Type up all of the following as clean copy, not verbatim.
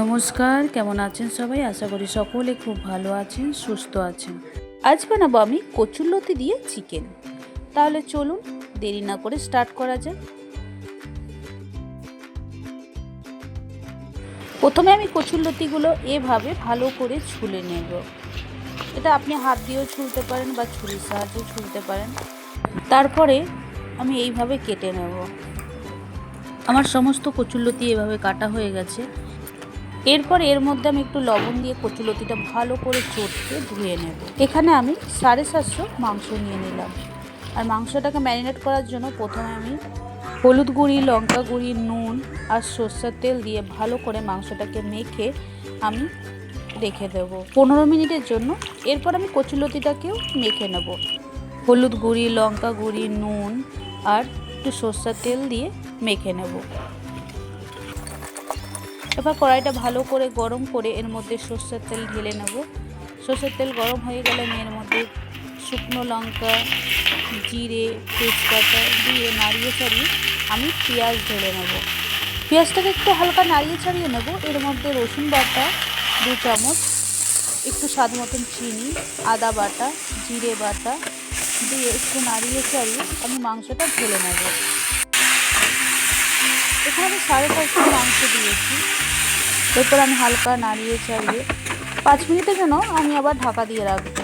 নমস্কার, কেমন আছেন সবাই? আশা করি সকলে খুব ভালো আছেন, সুস্থ আছেন। আজ বানাবো আমি কচুরলতি দিয়ে চিকেন। তাহলে চলুন দেরি না করে স্টার্ট করা যাক। প্রথমে আমি কচুরলতিগুলো এভাবে ভালো করে ছুলে নেব। এটা আপনি হাত দিয়েও ছুলতে পারেন বা ছুরির সাহায্যেও ছুলতে পারেন। তারপরে আমি এইভাবে কেটে নেব। আমার সমস্ত কচুরলতি এভাবে কাটা হয়ে গেছে। এরপর এর মধ্যে আমি একটু লবণ দিয়ে কচুরলতিটা ভালো করে চটকে ধুয়ে নেব। এখানে আমি 750 মাংস নিয়ে নিলাম। আর মাংসটাকে ম্যারিনেট করার জন্য প্রথমে আমি হলুদ গুঁড়ি, লঙ্কা গুঁড়ি, নুন আর সরষের তেল দিয়ে ভালো করে মাংসটাকে মেখে আমি রেখে দেব 15 মিনিটের জন্য। এরপর আমি কচুরলতিটাকেও মেখে নেব। হলুদ গুঁড়ি, লঙ্কা গুঁড়ি, নুন আর একটু সরষের তেল দিয়ে মেখে নেব। এবার কড়াইটা ভালো করে গরম করে এর মধ্যে সরষের তেল ঢেলে নেব। সরষের তেল গরম হয়ে গেলে আমি এর মধ্যে শুকনো লঙ্কা, জিরে, তেজপাতা দিয়ে নাড়িয়ে ছাড়িয়ে আমি পেঁয়াজ ঢেলে নেব। পেঁয়াজটাকে একটু হালকা নাড়িয়ে ছাড়িয়ে নেব। এর মধ্যে রসুন বাটা 2 চামচ, একটু স্বাদ মতন চিনি, আদা বাটা, জিরে বাটা দিয়ে একটু নাড়িয়ে ছাড়িয়ে আমি মাংসটা ঢেলে নেব। এখানে আমি 550 মাংস দিয়েছি। এরপর আমি হালকা নাড়িয়ে চাড়িয়ে 5 মিনিটের জন্য আমি আবার ঢাকা দিয়ে রাখবো।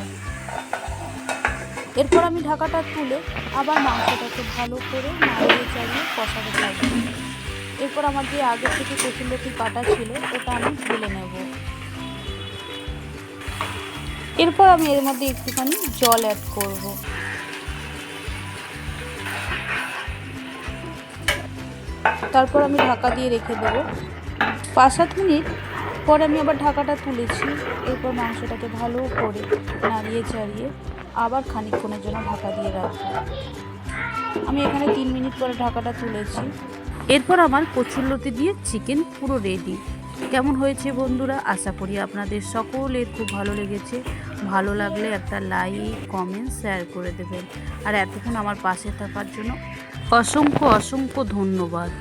এরপর আমি ঢাকাটা তুলে আবার মাংসটাকে ভালো করে নাড়িয়ে চাড়িয়ে কষাতে থাকবো। এরপর আমার যে আগে থেকে কচুরলতি কাটা ছিল ওটা আমি ঢেলে নেব। এরপর আমি এর মধ্যে একটুখানি জল অ্যাড করব। তারপর আমি ঢাকা দিয়ে রেখে দেবো। 5-7 মিনিট পর আমি আবার ঢাকাটা তুলেছি। এরপর মাংসটাকে ভালো করে নাড়িয়ে চাড়িয়ে আবার খানিকক্ষণের জন্য ঢাকা দিয়ে রাখবো। আমি এখানে 3 মিনিট পরে ঢাকাটা তুলেছি। এরপর আমার কচুরলতি দিয়ে চিকেন পুরো রেডি। কেমন হয়েছে বন্ধুরা? আশা করি আপনাদের সকলের খুব ভালো লেগেছে। ভালো লাগলে একটা লাইক, কমেন্ট, শেয়ার করে দেবেন। আর এতক্ষণ আমার পাশে থাকার জন্য অসংখ্য ধন্যবাদ।